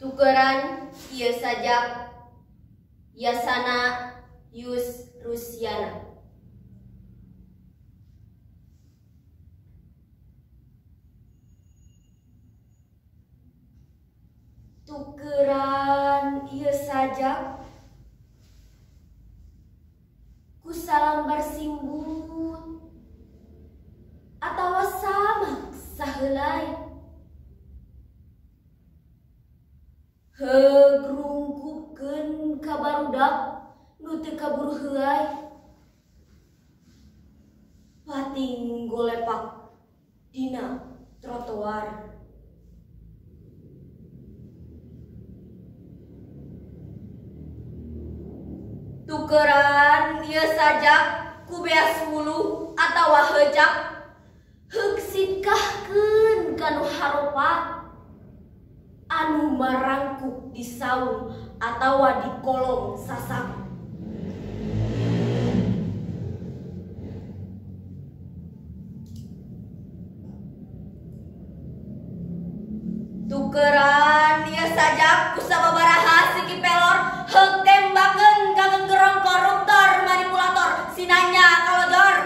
Tukeran ieu sajak Yasana Yus Rusiana. Tukeran ieu sajak ku salambar simbut atawa samak saheulai. Hegrungkukeun ka barudak nu teu kaburu heuai. Pating golepak dina trotoar. Tukeran ieu sajak ku beas wuluh atawa heujak heug sitkahkeun ka nu haropa anu marangkuk di saung atawa di kolong sasak. Tukeran ieu sajak ku sababaraha siki pelor heug tembakeun ka genggerong koruptor manipulator sinanya kalojor.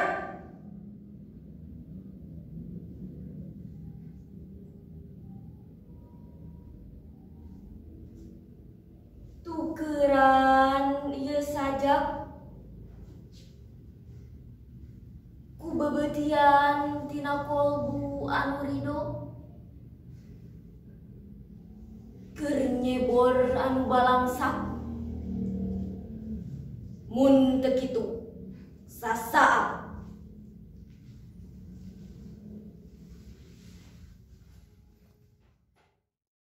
Tukeran ieu sajak ku bebeutian tina kolbu anu ridho keur nyebor anu balangsak. Mun teu kitu sasaat